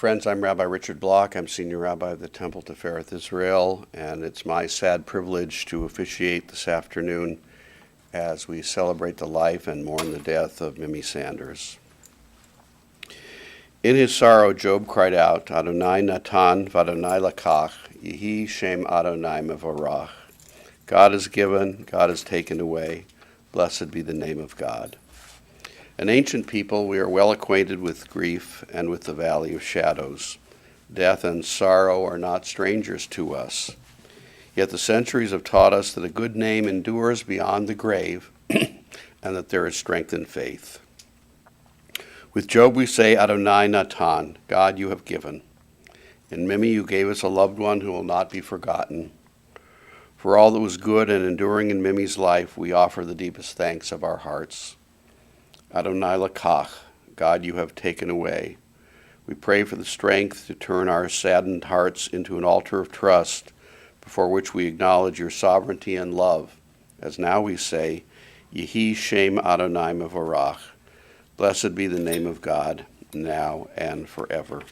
Friends, I'm Rabbi Richard Block. I'm Senior Rabbi of the Temple Tifereth Israel, and it's my sad privilege to officiate this afternoon as we celebrate the life and mourn the death of Miriam Sanders. In his sorrow, Job cried out, Adonai Natan v'Adonai lakach, Yehi Shem Adonai mevorach. God has given, God has taken away. Blessed be the name of God. An ancient people, we are well acquainted with grief and with the valley of shadows. Death and sorrow are not strangers to us. Yet the centuries have taught us that a good name endures beyond the grave and that there is strength in faith. With Job we say, Adonai Natan, God you have given. In Mimi you gave us a loved one who will not be forgotten. For all that was good and enduring in Mimi's life, we offer the deepest thanks of our hearts. Adonai lakach, God you have taken away. We pray for the strength to turn our saddened hearts into an altar of trust before which we acknowledge your sovereignty and love, as now we say, Yehi Shem Adonai mevorach. Blessed be the name of God, now and forever.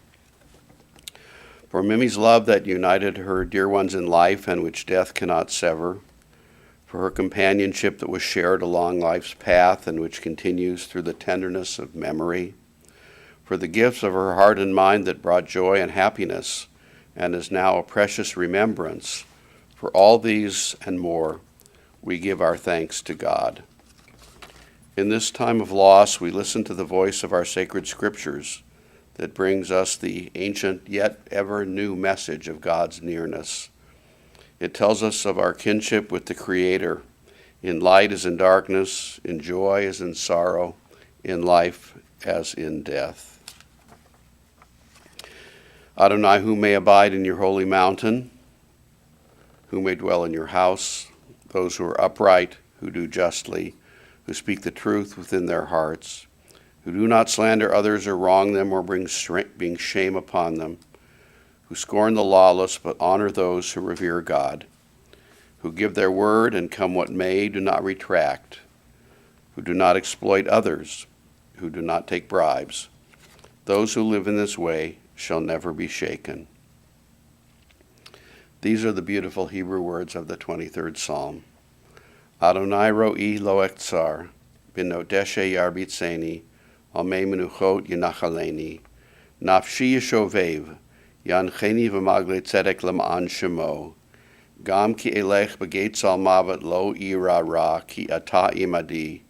For Mimi's love that united her dear ones in life and which death cannot sever, for her companionship that was shared along life's path and which continues through the tenderness of memory, for the gifts of her heart and mind that brought joy and happiness and is now a precious remembrance, for all these and more, we give our thanks to God. In this time of loss, we listen to the voice of our sacred scriptures that brings us the ancient yet ever new message of God's nearness. It tells us of our kinship with the Creator, in light as in darkness, in joy as in sorrow, in life as in death. Adonai, who may abide in your holy mountain, who may dwell in your house, those who are upright, who do justly, who speak the truth within their hearts, who do not slander others or wrong them or bring shame upon them, who scorn the lawless but honor those who revere God, who give their word and come what may do not retract, who do not exploit others, who do not take bribes. Those who live in this way shall never be shaken. These are the beautiful Hebrew words of the 23rd Psalm. Adonai ro'i lo ektsar, b'nodeshe yarbitzeni, al mei menuchot yenachaleni, nafshi yeshovev, Yancheni v'magle tzedek lema'an shemo, gam ki elech b'geitz al mavet lo ira ra, ki ata imadi,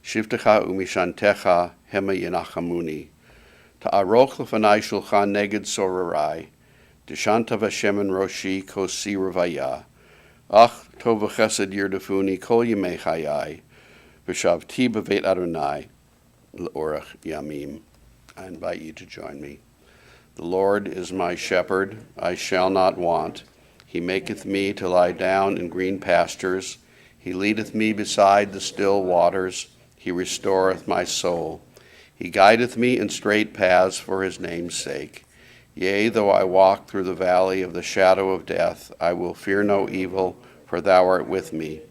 shivtecha umishantecha hema yenachamuni, ta'aroch lefanai shulchan neged sorarai, deshanta v'shemen roshi kosi revaya, ach tov v'chesed yirdefuni kol yemei chayai, v'shavti b'veit Adonai, l'orach yamim. I invite you to join me. The Lord is my shepherd, I shall not want. He maketh me to lie down in green pastures. He leadeth me beside the still waters. He restoreth my soul. He guideth me in straight paths for his name's sake. Yea, though I walk through the valley of the shadow of death, I will fear no evil, for thou art with me.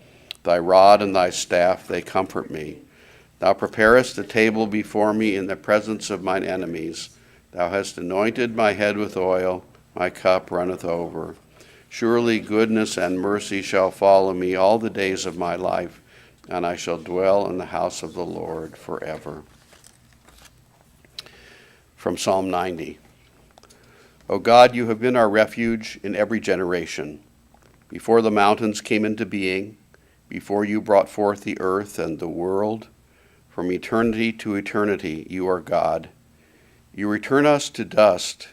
Thy rod and thy staff, they comfort me. Thou preparest a table before me in the presence of mine enemies. Thou hast anointed my head with oil, my cup runneth over. Surely goodness and mercy shall follow me all the days of my life, and I shall dwell in the house of the Lord forever. From Psalm 90. O God, you have been our refuge in every generation. Before the mountains came into being, before you brought forth the earth and the world, from eternity to eternity you are God. You return us to dust.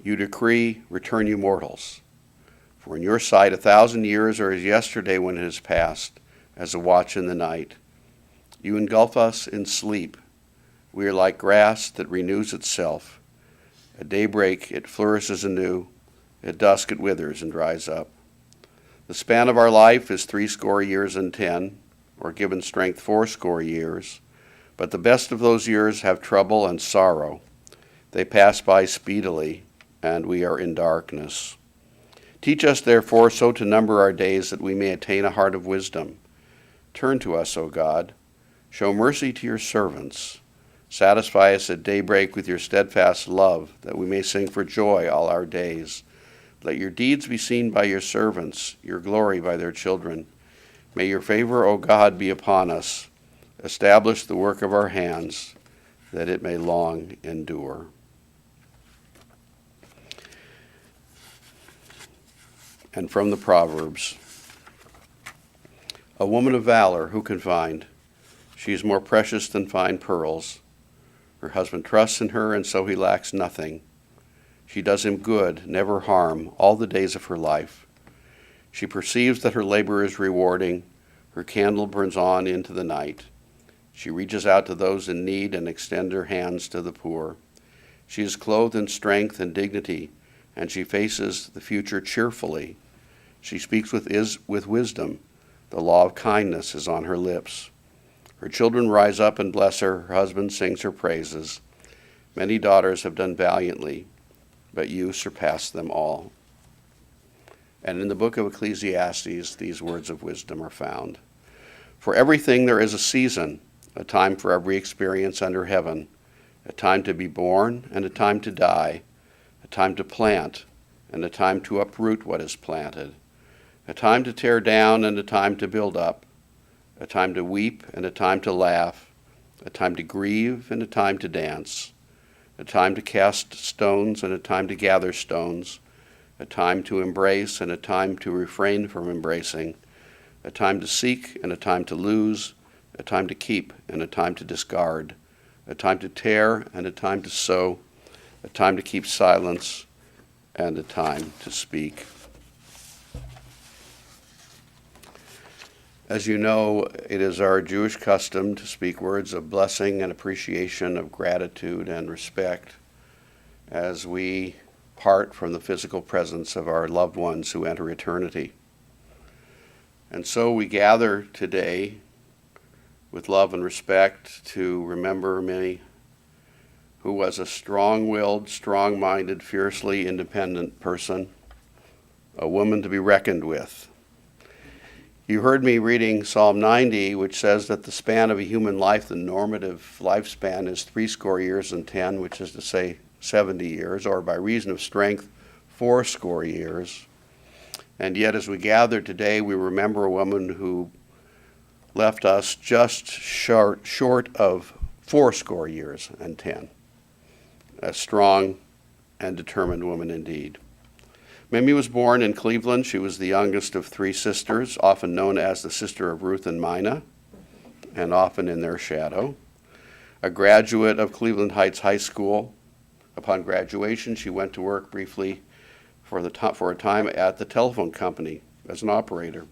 You decree, return you mortals. For in your sight 1,000 years are as yesterday when it has passed, as a watch in the night. You engulf us in sleep. We are like grass that renews itself. At daybreak it flourishes anew. At dusk it withers and dries up. The span of our life is 80 years and 10, or given strength 80 years. But the best of those years have trouble and sorrow. They pass by speedily, and we are in darkness. Teach us, therefore, so to number our days that we may attain a heart of wisdom. Turn to us, O God. Show mercy to your servants. Satisfy us at daybreak with your steadfast love, that we may sing for joy all our days. Let your deeds be seen by your servants, your glory by their children. May your favor, O God, be upon us. Establish the work of our hands, that it may long endure. And from the Proverbs, a woman of valor who can find? She is more precious than fine pearls. Her husband trusts in her, and so he lacks nothing. She does him good, never harm, all the days of her life. She perceives that her labor is rewarding. Her candle burns on into the night. She reaches out to those in need and extends her hands to the poor. She is clothed in strength and dignity, and she faces the future cheerfully. She speaks with wisdom. The law of kindness is on her lips. Her children rise up and bless her. Her husband sings her praises. Many daughters have done valiantly, but you surpass them all. And in the book of Ecclesiastes, these words of wisdom are found. For everything there is a season, a time for every experience under heaven, a time to be born and a time to die, a time to plant and a time to uproot what is planted, a time to tear down and a time to build up, a time to weep and a time to laugh, a time to grieve and a time to dance, a time to cast stones and a time to gather stones, a time to embrace and a time to refrain from embracing, a time to seek and a time to lose, a time to keep and a time to discard, a time to tear and a time to sow, a time to keep silence and a time to speak. As you know, it is our Jewish custom to speak words of blessing and appreciation, of gratitude and respect as we part from the physical presence of our loved ones who enter eternity. And so we gather today with love and respect to remember Minnie, who was a strong-willed, strong-minded, fiercely independent person, a woman to be reckoned with. You heard me reading Psalm 90, which says that the span of a human life, the normative lifespan, is 80 years and 10, which is to say 70 years, or by reason of strength, 80 years. And yet as we gather today, we remember a woman who left us just short of 80 years and 10. A strong and determined woman indeed. Mimi was born in Cleveland. She was the youngest of 3 sisters, often known as the sister of Ruth and Mina, and often in their shadow. A graduate of Cleveland Heights High School. Upon graduation, she went to work briefly for a time at the telephone company as an operator.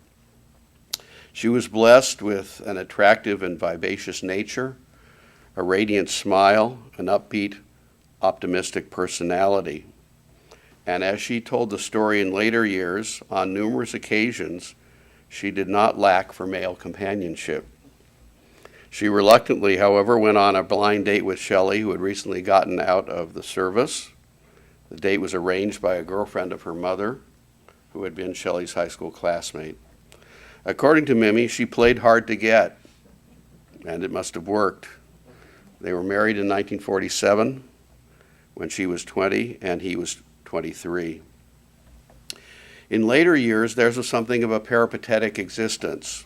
She was blessed with an attractive and vivacious nature, a radiant smile, an upbeat, optimistic personality. And as she told the story in later years, on numerous occasions, she did not lack for male companionship. She reluctantly, however, went on a blind date with Shelley, who had recently gotten out of the service. The date was arranged by a girlfriend of her mother, who had been Shelley's high school classmate. According to Mimi, she played hard to get, and it must have worked. They were married in 1947, when she was 20 and he was 23. In later years, theirs was something of a peripatetic existence.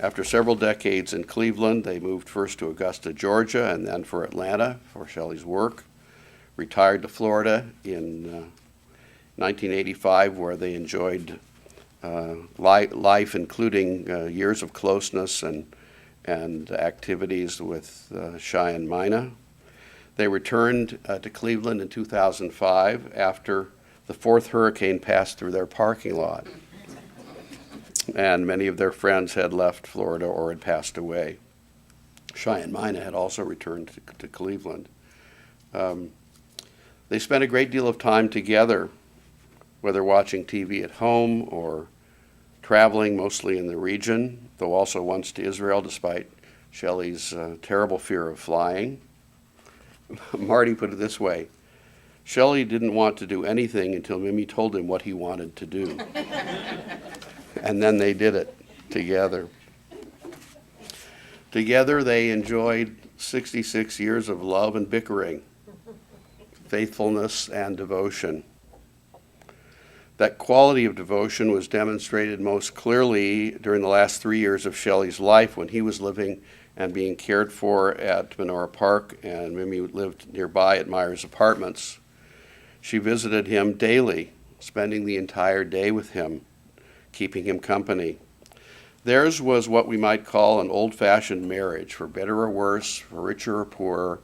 After several decades in Cleveland, they moved first to Augusta, Georgia, and then for Atlanta for Shelley's work. Retired to Florida in 1985, where they enjoyed life, including years of closeness and activities with Shai and Mina. They returned to Cleveland in 2005 after the 4th hurricane passed through their parking lot. And many of their friends had left Florida or had passed away. Shai and Mina had also returned to Cleveland. They spent a great deal of time together, whether watching TV at home or traveling mostly in the region, though also once to Israel despite Shelley's terrible fear of flying. Marty put it this way: Shelley didn't want to do anything until Mimi told him what he wanted to do. And then they did it together. Together they enjoyed 66 years of love and bickering, faithfulness and devotion. That quality of devotion was demonstrated most clearly during the last 3 years of Shelley's life when he was living and being cared for at Menorah Park, and Mimi lived nearby at Myers Apartments. She visited him daily, spending the entire day with him, keeping him company. Theirs was what we might call an old-fashioned marriage, for better or worse, for richer or poorer,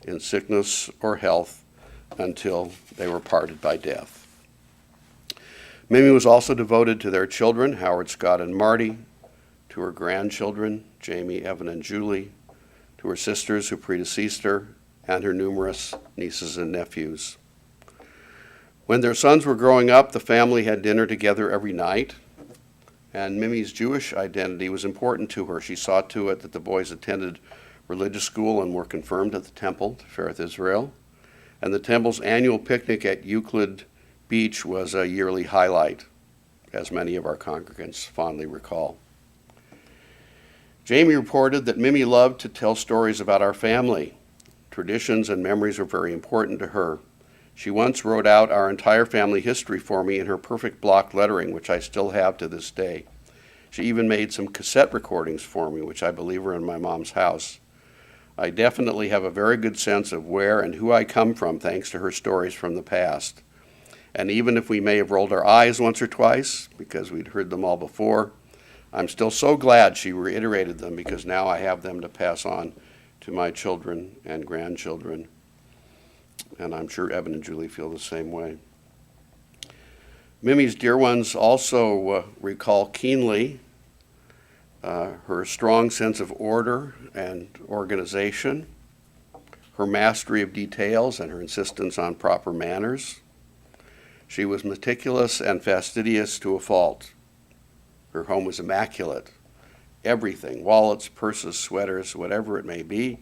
in sickness or health, until they were parted by death. Mimi was also devoted to their children, Howard, Scott, and Marty, to her grandchildren, Jamie, Evan, and Julie, to her sisters who predeceased her, and her numerous nieces and nephews. When their sons were growing up, the family had dinner together every night, and Mimi's Jewish identity was important to her. She saw to it that the boys attended religious school and were confirmed at the temple, Tifereth Israel, and the temple's annual picnic at Euclid Beach was a yearly highlight, as many of our congregants fondly recall. Jamie reported that Mimi loved to tell stories about our family. Traditions and memories were very important to her. She once wrote out our entire family history for me in her perfect block lettering, which I still have to this day. She even made some cassette recordings for me, which I believe are in my mom's house. I definitely have a very good sense of where and who I come from thanks to her stories from the past. And even if we may have rolled our eyes once or twice, because we'd heard them all before, I'm still so glad she reiterated them, because now I have them to pass on to my children and grandchildren. And I'm sure Evan and Julie feel the same way. Mimi's dear ones also recall keenly her strong sense of order and organization, her mastery of details and her insistence on proper manners. She was meticulous and fastidious to a fault. Her home was immaculate. Everything, wallets, purses, sweaters, whatever it may be,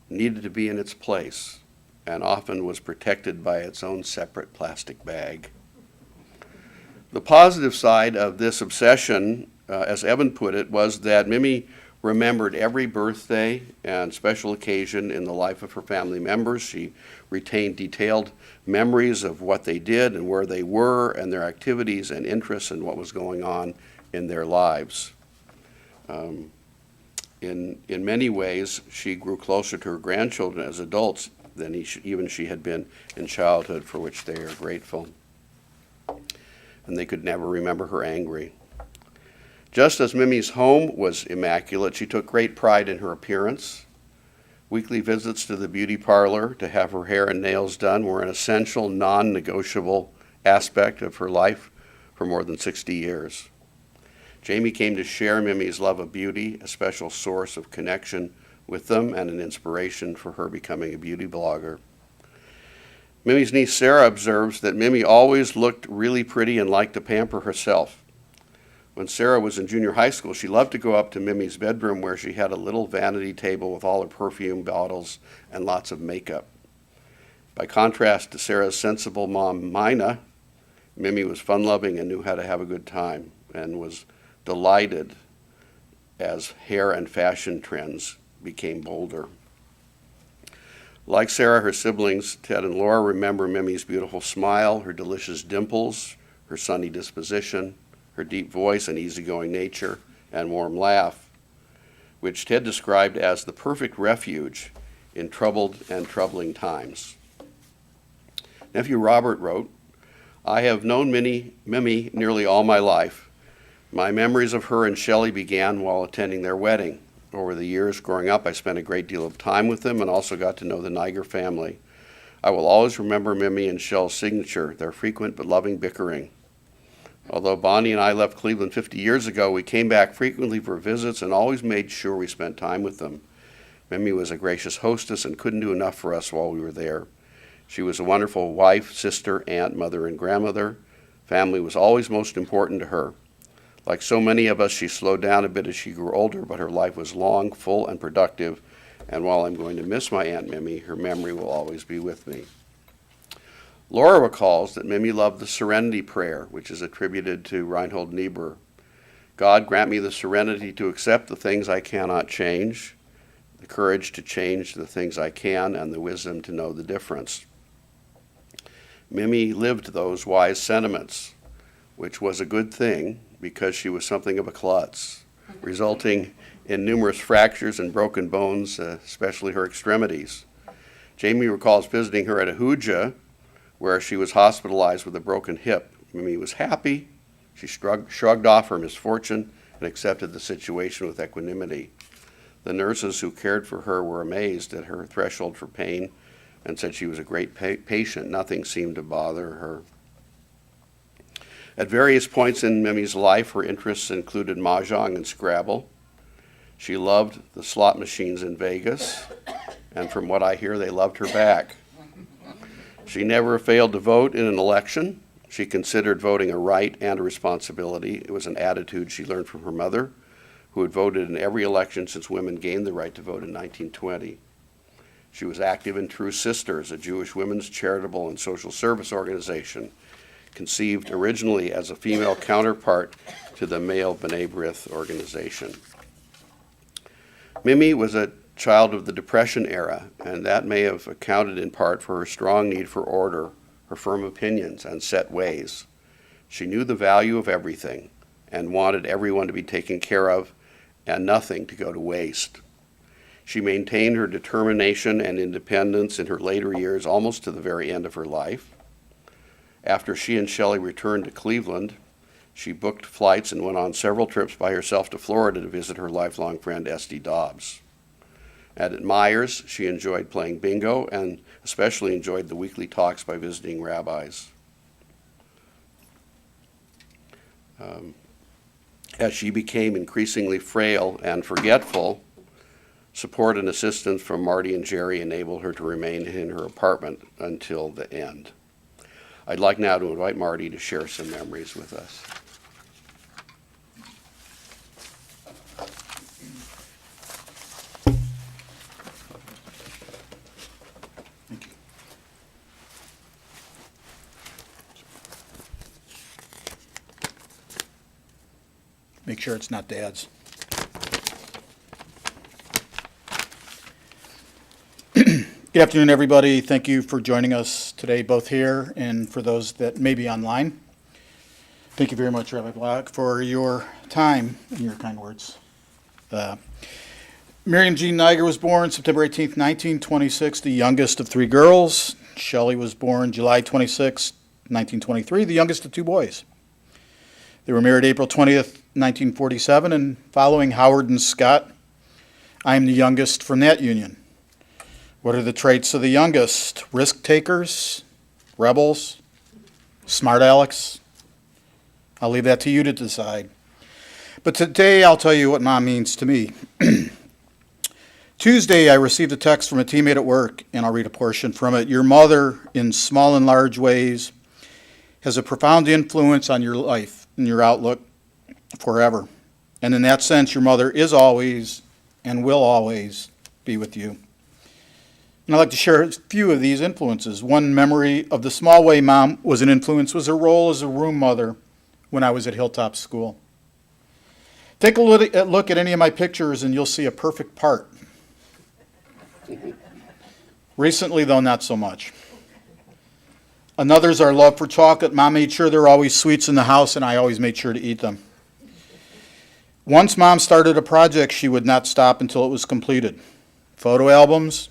needed to be in its place, and often was protected by its own separate plastic bag. The positive side of this obsession, as Evan put it, was that Mimi remembered every birthday and special occasion in the life of her family members. She retained detailed memories of what they did and where they were and their activities and interests and what was going on in their lives. In many ways, she grew closer to her grandchildren as adults than even she had been in childhood, for which they are grateful. And they could never remember her angry. Just as Mimi's home was immaculate, she took great pride in her appearance. Weekly visits to the beauty parlor to have her hair and nails done were an essential, non-negotiable aspect of her life for more than 60 years. Jamie came to share Mimi's love of beauty, a special source of connection with them and an inspiration for her becoming a beauty blogger. Mimi's niece Sarah observes that Mimi always looked really pretty and liked to pamper herself. When Sarah was in junior high school, she loved to go up to Mimi's bedroom where she had a little vanity table with all her perfume bottles and lots of makeup. By contrast to Sarah's sensible mom, Mina, Mimi was fun-loving and knew how to have a good time and was delighted as hair and fashion trends became bolder. Like Sarah, her siblings, Ted and Laura, remember Mimi's beautiful smile, her delicious dimples, her sunny disposition, her deep voice and easygoing nature, and warm laugh, which Ted described as the perfect refuge in troubled and troubling times. Nephew Robert wrote, "I have known Mimi nearly all my life. My memories of her and Shelley began while attending their wedding. Over the years growing up, I spent a great deal of time with them and also got to know the Niger family. I will always remember Mimi and Shell's signature, their frequent but loving bickering. Although Bonnie and I left Cleveland 50 years ago, we came back frequently for visits and always made sure we spent time with them. Mimi was a gracious hostess and couldn't do enough for us while we were there. She was a wonderful wife, sister, aunt, mother, and grandmother. Family was always most important to her. Like so many of us, she slowed down a bit as she grew older, but her life was long, full, and productive, and while I'm going to miss my Aunt Mimi, her memory will always be with me." Laura recalls that Mimi loved the Serenity Prayer, which is attributed to Reinhold Niebuhr. "God grant me the serenity to accept the things I cannot change, the courage to change the things I can, and the wisdom to know the difference. Mimi lived those wise sentiments, which was a good thing because she was something of a klutz, resulting in numerous fractures and broken bones, especially her extremities. Jamie recalls visiting her at Ahuja, where she was hospitalized with a broken hip. Mimi was happy. She shrugged off her misfortune and accepted the situation with equanimity. The nurses who cared for her were amazed at her threshold for pain and said she was a great patient. Nothing seemed to bother her. At various points in Mimi's life, her interests included mahjong and Scrabble. She loved the slot machines in Vegas, and from what I hear, they loved her back. She never failed to vote in an election. She considered voting a right and a responsibility. It was an attitude she learned from her mother, who had voted in every election since women gained the right to vote in 1920. She was active in True Sisters, a Jewish women's charitable and social service organization, conceived originally as a female counterpart to the male B'nai B'rith organization. Mimi was a child of the Depression era, and that may have accounted in part for her strong need for order, her firm opinions, and set ways. She knew the value of everything and wanted everyone to be taken care of and nothing to go to waste. She maintained her determination and independence in her later years, almost to the very end of her life. After she and Shelley returned to Cleveland, she booked flights and went on several trips by herself to Florida to visit her lifelong friend Esty Dobbs. And at Myers, she enjoyed playing bingo and especially enjoyed the weekly talks by visiting rabbis. As she became increasingly frail and forgetful, support and assistance from Marty and Jerry enabled her to remain in her apartment until the end. I'd like now to invite Marty to share some memories with us. Thank you. Make sure it's not Dad's. Good afternoon, everybody. Thank you for joining us today, both here and for those that may be online. Thank you very much, Rabbi Block, for your time and your kind words. Miriam Jean Niger was born September 18th, 1926, the youngest of three girls. Shelley was born July 26th, 1923, the youngest of two boys. They were married April 20th, 1947, and following Howard and Scott, I am the youngest from that union. What are the traits of the youngest? Risk takers, rebels, smart Alex? I'll leave that to you to decide. But today I'll tell you what Mom means to me. Tuesday I received a text from a teammate at work, and I'll read a portion from it. Your mother, in small and large ways, has a profound influence on your life and your outlook forever. And in that sense, your mother is always and will always be with you. And I'd like to share a few of these influences. One memory of the small way Mom was an influence was her role as a room mother when I was at Hilltop School. Take a look at any of my pictures and you'll see a perfect part. Recently, though, not so much. Another's our love for chocolate. Mom made sure there were always sweets in the house, and I always made sure to eat them. Once Mom started a project, she would not stop until it was completed. Photo albums,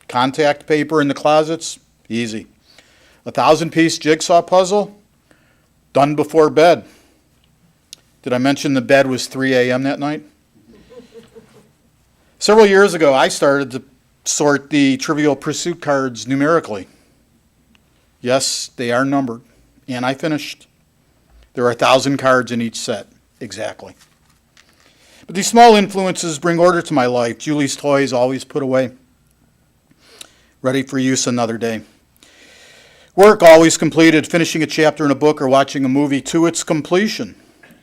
contact paper in the closets, easy. 1,000-piece jigsaw puzzle, done before bed. Did I mention the bed was 3 a.m. that night? Several years ago, I started to sort the Trivial Pursuit cards numerically. Yes, they are numbered, and I finished. There are 1,000 cards in each set, exactly. But these small influences bring order to my life. Julie's toys always put away, ready for use another day. Work always completed, finishing a chapter in a book or watching a movie to its completion.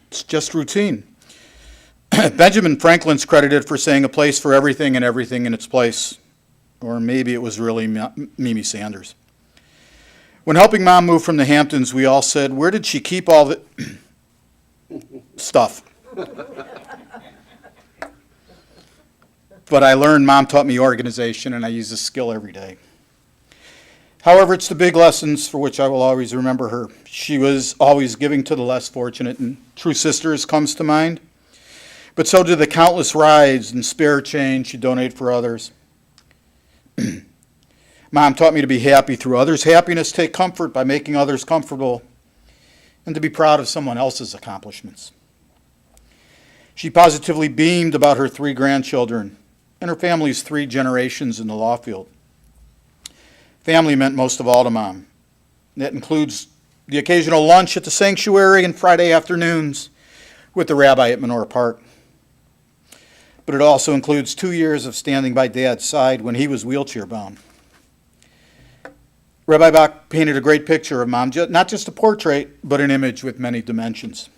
It's just routine. Benjamin Franklin's credited for saying a place for everything and everything in its place. Or maybe it was really Miriam Sanders. When helping Mom move from the Hamptons, we all said, where did she keep all the stuff? but I learned Mom taught me organization, and I use this skill every day. However, it's the big lessons for which I will always remember her. She was always giving to the less fortunate, and True Sisters comes to mind. But so do the countless rides and spare change she donated for others. Mom taught me to be happy through others' happiness, take comfort by making others comfortable, and to be proud of someone else's accomplishments. She positively beamed about her 3 grandchildren and her family's 3 generations in the law field. Family meant most of all to Mom. That includes the occasional lunch at the sanctuary and Friday afternoons with the rabbi at Menorah Park. But it also includes 2 years of standing by Dad's side when he was wheelchair-bound. Rabbi Bach painted a great picture of Mom, not just a portrait, but an image with many dimensions.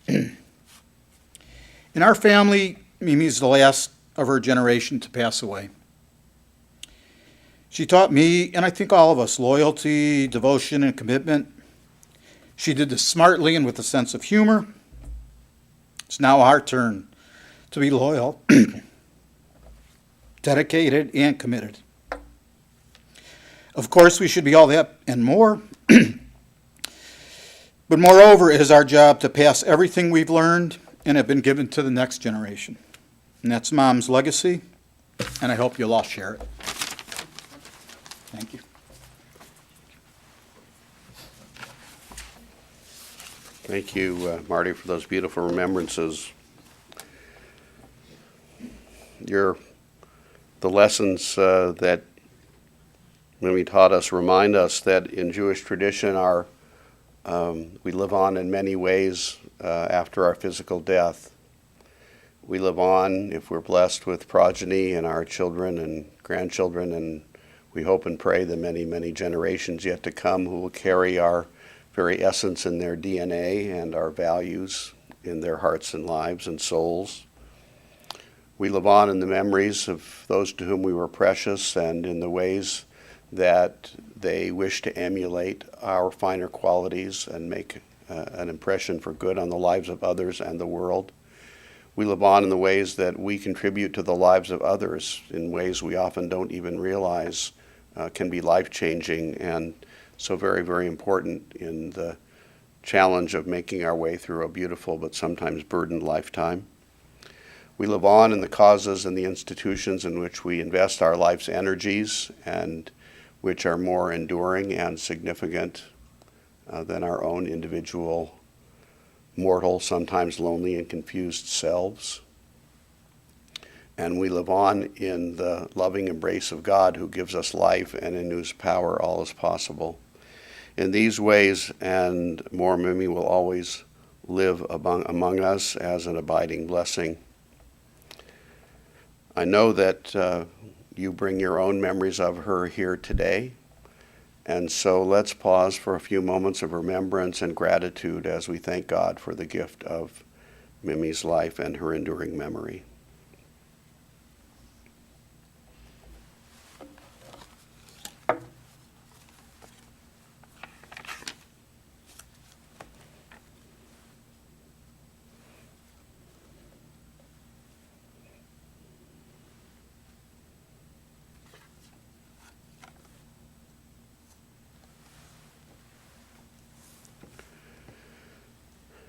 In our family, Mimi's the last of her generation to pass away. She taught me, and I think all of us, loyalty, devotion, and commitment. She did this smartly and with a sense of humor. It's now our turn to be loyal, dedicated, and committed. Of course, we should be all that and more. But moreover, it is our job to pass everything we've learned and have been given to the next generation. And that's Mom's legacy, and I hope you'll all share it. Thank you. Thank you, Marty, for those beautiful remembrances. The lessons that Mimi taught us remind us that in Jewish tradition we live on in many ways after our physical death. We live on if we're blessed with progeny and our children and grandchildren, and we hope and pray the many, many generations yet to come who will carry our very essence in their DNA and our values in their hearts and lives and souls. We live on in the memories of those to whom we were precious and in the ways that they wish to emulate our finer qualities and make an impression for good on the lives of others and the world. We live on in the ways that we contribute to the lives of others in ways we often don't even realize can be life-changing and so very, very important in the challenge of making our way through a beautiful but sometimes burdened lifetime. We live on in the causes and the institutions in which we invest our life's energies and which are more enduring and significant than our own individual, mortal, sometimes lonely and confused selves. And we live on in the loving embrace of God who gives us life and in whose power all is possible. In these ways and more, Mimi will always live among us as an abiding blessing. I know that you bring your own memories of her here today, and so let's pause for a few moments of remembrance and gratitude as we thank God for the gift of Mimi's life and her enduring memory.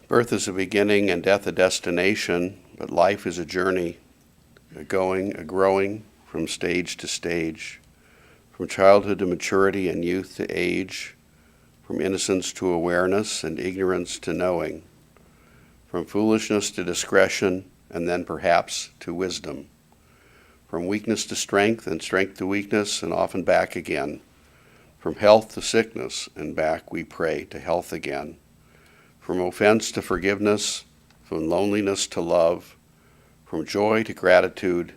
Birth is a beginning and death a destination, but life is a journey, a growing from stage to stage, from childhood to maturity and youth to age, from innocence to awareness and ignorance to knowing, from foolishness to discretion and then perhaps to wisdom, from weakness to strength and strength to weakness and often back again, from health to sickness and back we pray to health again. From offense to forgiveness, from loneliness to love, from joy to gratitude,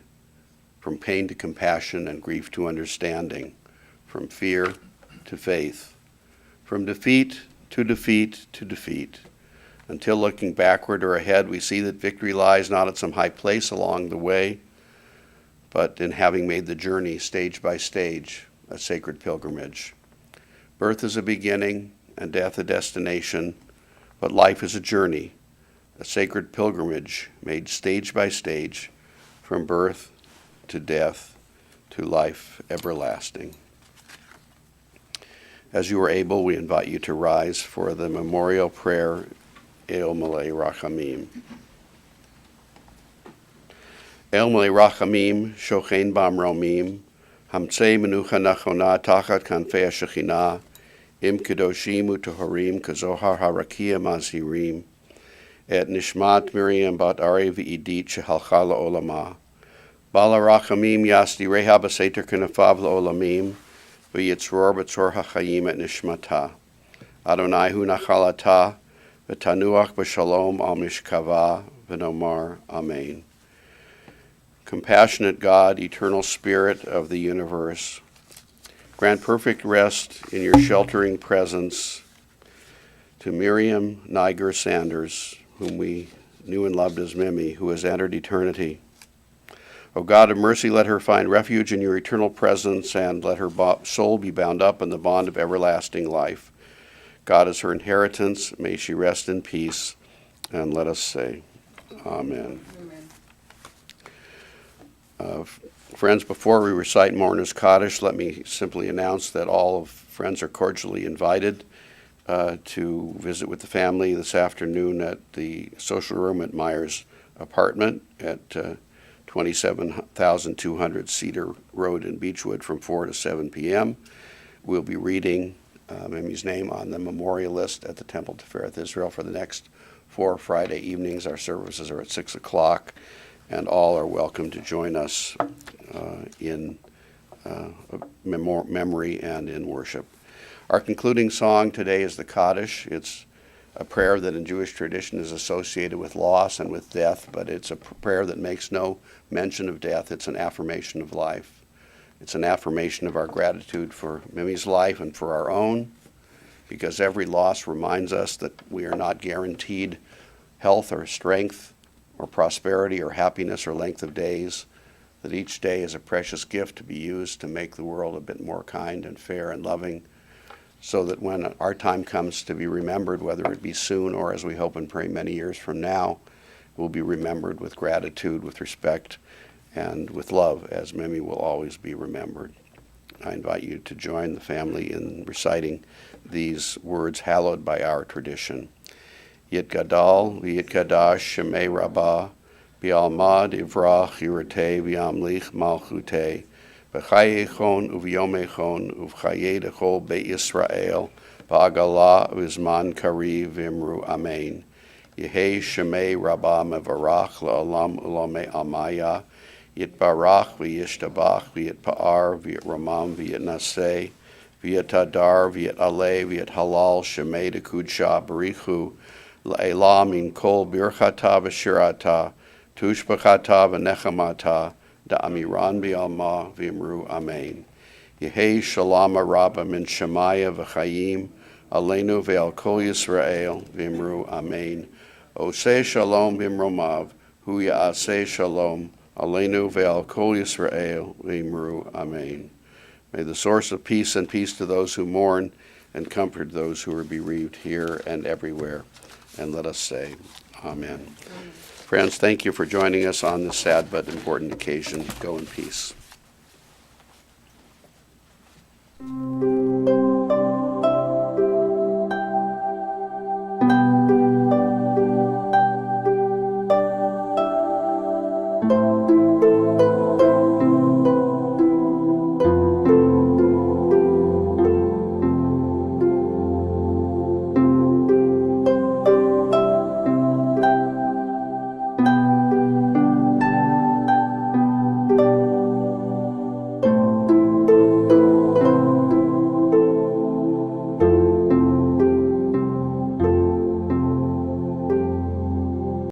from pain to compassion and grief to understanding, from fear to faith, from defeat to defeat to defeat, until looking backward or ahead we see that victory lies not at some high place along the way, but in having made the journey stage by stage, a sacred pilgrimage. Birth is a beginning and death a destination, but life is a journey, a sacred pilgrimage made stage by stage, from birth to death, to life everlasting. As you are able, we invite you to rise for the memorial prayer, El Malei Rachamim. El Malei Rachamim, Shochein Bam Romim, Hamtzei Menucha Nachona Tachat Kanfei HaShekhinah, Im Kedoshim U'Toharim Kazohar HaRakia Mazhirim, Et Nishmat Miriam Bat Ari V'Idit Shehalcha La'olama, Bala Rachamim Yasdi Reha B'Seiter Kenefav La'olamim, V'Yitzror B'Tzor HaChayim Et Nishmata, Adonai Hu Nachalata, V'Tanuach B'Shalom Al Mishkava, V'Nomar Amen. Compassionate God, eternal Spirit of the universe, grant perfect rest in your sheltering presence to Miriam Sanders, whom we knew and loved as Mimi, who has entered eternity. O God of mercy, let her find refuge in your eternal presence, and let her soul be bound up in the bond of everlasting life. God is her inheritance. May she rest in peace. And let us say, Amen. Friends, before we recite Mourner's Kaddish, let me simply announce that all of friends are cordially invited to visit with the family this afternoon at the social room at Meyer's apartment at 27,200 Cedar Road in Beechwood from 4 to 7 p.m. We'll be reading Mimi's name on the memorial list at the Temple Tifereth Israel for the next 4 Friday evenings. Our services are at 6 o'clock. And all are welcome to join us in memory and in worship. Our concluding song today is the Kaddish. It's a prayer that in Jewish tradition is associated with loss and with death, but it's a prayer that makes no mention of death. It's an affirmation of life. It's an affirmation of our gratitude for Mimi's life and for our own, because every loss reminds us that we are not guaranteed health or strength or prosperity or happiness or length of days, that each day is a precious gift to be used to make the world a bit more kind and fair and loving, so that when our time comes to be remembered, whether it be soon or as we hope and pray many years from now, we'll be remembered with gratitude, with respect, and with love, as Mimi will always be remembered. I invite you to join the family in reciting these words hallowed by our tradition. Yit Gadal, Yit Gadash, Shemei Rabbah, Bi'almad, Ivrach, Yirate, V'yamlich, Malchute, V'chayechon, Uv'yomechon, Uv'chayedechol, Beit Yisrael, V'agalah, V'zman Kariv, V'imru, Amen. Yehei Shemei Rabbah Mevarach, La'olam Ulame Amaya, Yit Barach, V'yishtabach, V'yit Pa'ar, V'yit Ramam, V'yit Naseh, V'yit Hadar, V'yit Aleh, V'yit Halal, Shemei Dekudsha, Barichu, La'elah min kol birchata v'shirata, tushbachata v'nechamata, da'amiran bi'alma v'imru amen. Yehei shalom rabba min shemaya v'chayim, aleinu ve'al kol Yisrael v'imru amen. Oseh shalom b'imromav, hu ya'aseh shalom, aleinu ve'al kol Yisrael v'imru amen. May the source of peace and peace to those who mourn and comfort those who are bereaved here and everywhere. And let us say, Amen. Friends, thank you for joining us on this sad but important occasion. Go in peace.